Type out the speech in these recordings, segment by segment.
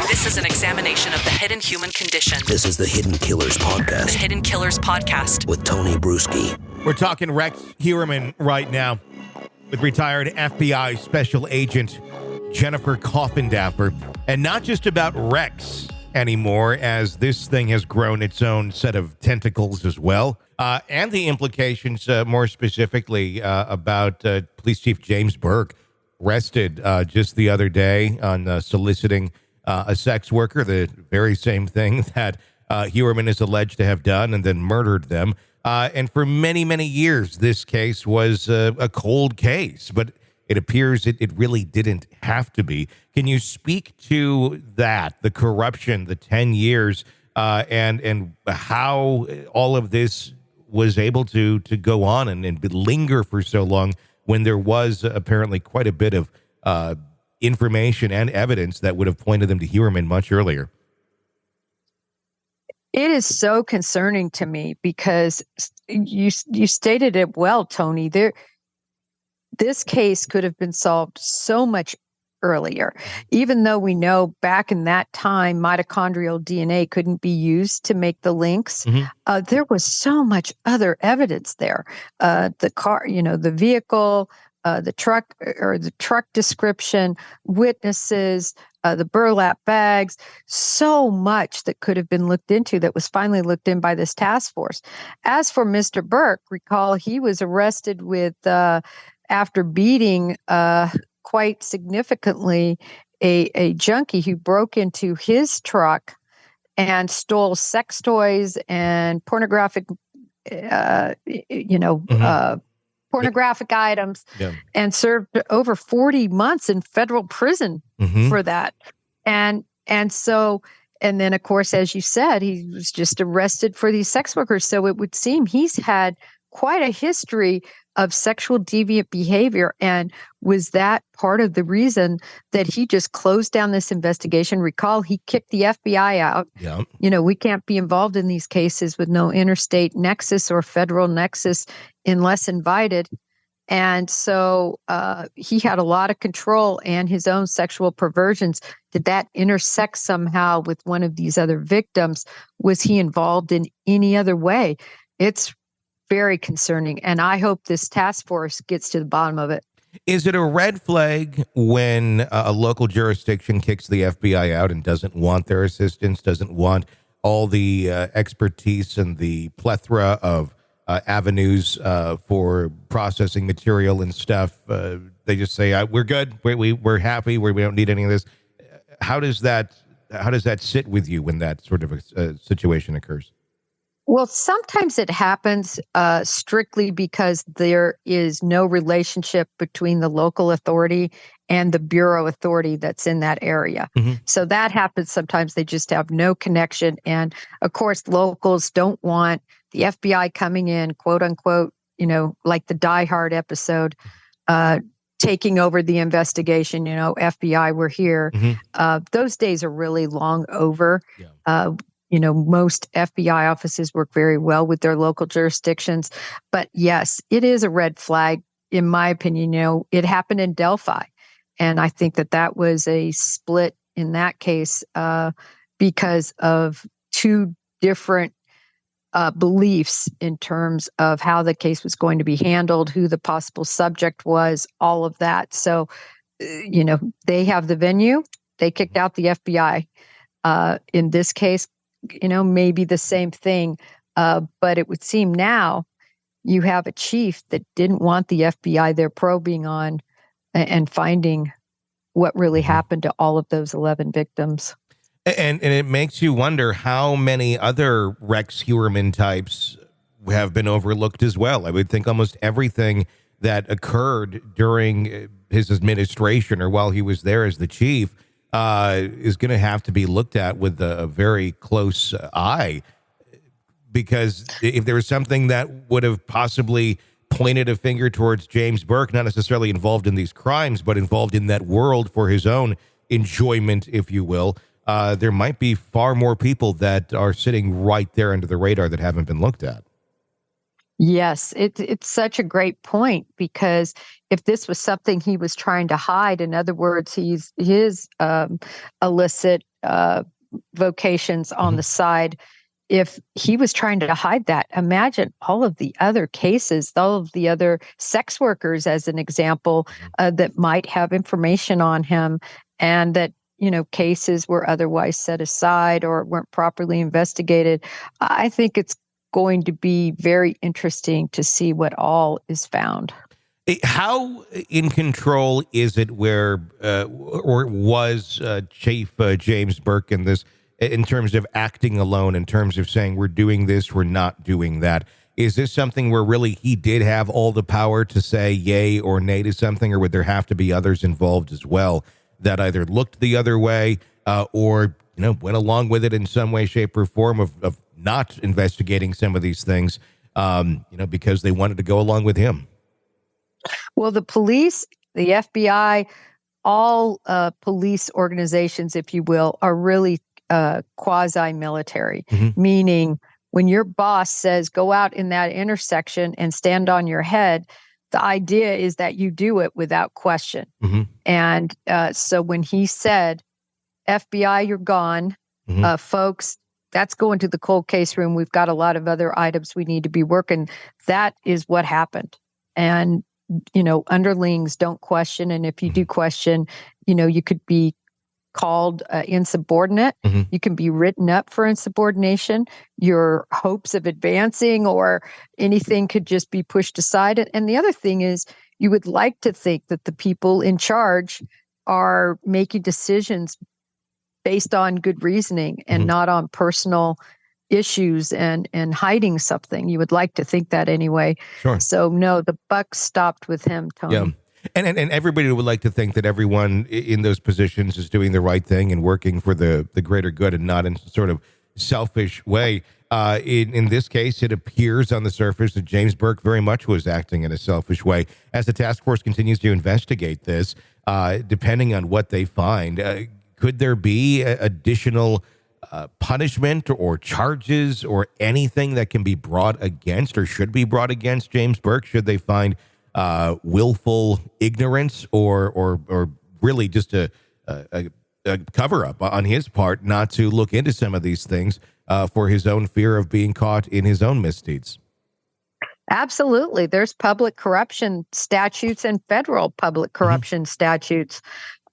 This is an examination of the hidden human condition. This is the Hidden Killers Podcast. The Hidden Killers Podcast. With Tony Brueski. We're talking Rex Heuermann right now with retired FBI Special Agent Jennifer Coffindaffer. And not just about Rex anymore, as this thing has grown its own set of tentacles as well. And the implications, more specifically, about Police Chief James Burke, arrested just the other day on soliciting a sex worker, the very same thing that Heuermann is alleged to have done, and then murdered them. And for many, many years, this case was a cold case, but it appears it really didn't have to be. Can you speak to that, the corruption, the 10 years, and how all of this was able to go on and linger for so long when there was apparently quite a bit of information and evidence that would have pointed them to Heuermann much earlier? It is so concerning to me because you stated it well, Tony. This case could have been solved so much earlier, even though we know back in that time mitochondrial DNA couldn't be used to make the links. There was so much other evidence there. The car, the vehicle, the truck description, witnesses, the burlap bags, so much that could have been looked into that was finally looked in by this task force. As for Mr. Burke, recall he was arrested with, after beating quite significantly a junkie who broke into his truck and stole sex toys and pornographic, pornographic items, and served over 40 months in federal prison for that. And then, of course, as you said, he was just arrested for these sex workers. So it would seem he's had quite a history of sexual deviant behavior. And was that part of the reason that he just closed down this investigation? Recall, he kicked the FBI out. We can't be involved in these cases with no interstate nexus or federal nexus unless invited. And so he had a lot of control and his own sexual perversions. Did that intersect somehow with one of these other victims? Was he involved in any other way? It's very concerning, and I hope this task force gets to the bottom of it. Is it a red flag when a local jurisdiction kicks the FBI out and doesn't want their assistance, doesn't want all the expertise and the plethora of avenues for processing material and stuff? They just say, we're good, we're happy, we don't need any of this. How does that sit with you when that sort of a situation occurs? Well, sometimes it happens strictly because there is no relationship between the local authority and the bureau authority that's in that area. So that happens sometimes. They just have no connection. And of course, locals don't want the FBI coming in, quote unquote, like the Die Hard episode, taking over the investigation, FBI, we're here. Those days are really long over. Most FBI offices work very well with their local jurisdictions. But yes, it is a red flag, in my opinion. It happened in Delphi. And I think that was a split in that case because of two different beliefs in terms of how the case was going to be handled, who the possible subject was, all of that. So, they have the venue. They kicked out the FBI. In this case, maybe the same thing. But it would seem now you have a chief that didn't want the FBI there probing on and finding what really happened to all of those 11 victims. And it makes you wonder how many other Rex Heuermann types have been overlooked as well. I would think almost everything that occurred during his administration or while he was there as the chief is going to have to be looked at with a very close eye, because if there was something that would have possibly pointed a finger towards James Burke, not necessarily involved in these crimes, but involved in that world for his own enjoyment, if you will, there might be far more people that are sitting right there under the radar that haven't been looked at. Yes, it's such a great point, because if this was something he was trying to hide. In other words, his illicit vocations on the side. If he was trying to hide that, imagine all of the other cases, all of the other sex workers, as an example, that might have information on him, and that, cases were otherwise set aside or weren't properly investigated. I think it's going to be very interesting to see what all is found. How in control is it or was Chief James Burke in this, in terms of acting alone, in terms of saying we're doing this, we're not doing that? Is this something where really he did have all the power to say yay or nay to something, or would there have to be others involved as well that either looked the other way or went along with it in some way, shape, or form of not investigating some of these things because they wanted to go along with him? Well, the police, the FBI, all police organizations, if you will, are really quasi-military, meaning when your boss says, go out in that intersection and stand on your head, the idea is that you do it without question. And so when he said, FBI, you're gone, folks, that's going to the cold case room. We've got a lot of other items we need to be working. That is what happened. And underlings don't question. And if you do question, you could be called insubordinate. You can be written up for insubordination. Your hopes of advancing or anything could just be pushed aside. And the other thing is, you would like to think that the people in charge are making decisions based on good reasoning and not on personal issues and hiding something. You would like to think that anyway. Sure. So no, the buck stopped with him, Tony. Yeah. And everybody would like to think that everyone in those positions is doing the right thing and working for the greater good and not in sort of selfish way. In this case, it appears on the surface that James Burke very much was acting in a selfish way. As the task force continues to investigate this, depending on what they find, could there be additional punishment or charges or anything that can be brought against or should be brought against James Burke? Should they find willful ignorance or really just a cover up on his part not to look into some of these things for his own fear of being caught in his own misdeeds? Absolutely. There's public corruption statutes and federal public corruption statutes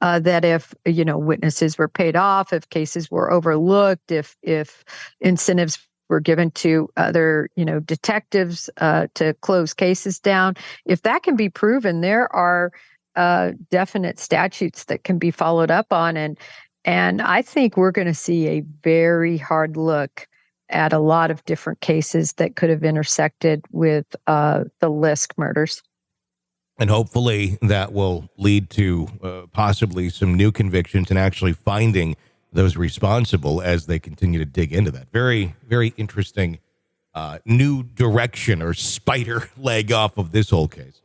that if, witnesses were paid off, if cases were overlooked, if incentives were given to other, detectives to close cases down. If that can be proven, there are definite statutes that can be followed up on. And I think we're going to see a very hard look at a lot of different cases that could have intersected with the Lisk murders. And hopefully that will lead to possibly some new convictions and actually finding those responsible as they continue to dig into that. Very, very interesting new direction or spider leg off of this whole case.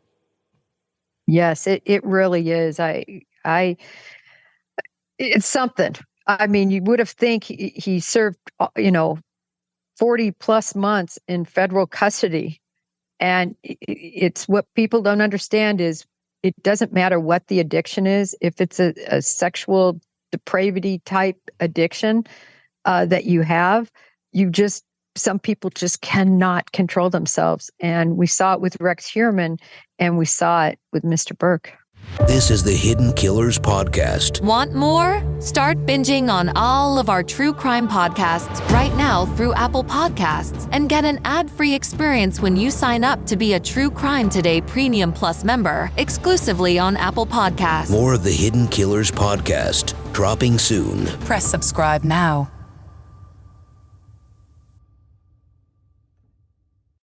Yes, it really is. It's something. I mean, you would have think he served, 40 plus months in federal custody. And it's what people don't understand is it doesn't matter what the addiction is. If it's a sexual depravity type addiction that you have, some people just cannot control themselves. And we saw it with Rex Heuermann and we saw it with Mr. Burke. This is the Hidden Killers Podcast. Want more? Start binging on all of our true crime podcasts right now through Apple Podcasts and get an ad-free experience when you sign up to be a True Crime Today Premium Plus member exclusively on Apple Podcasts. More of the Hidden Killers Podcast dropping soon. Press subscribe now.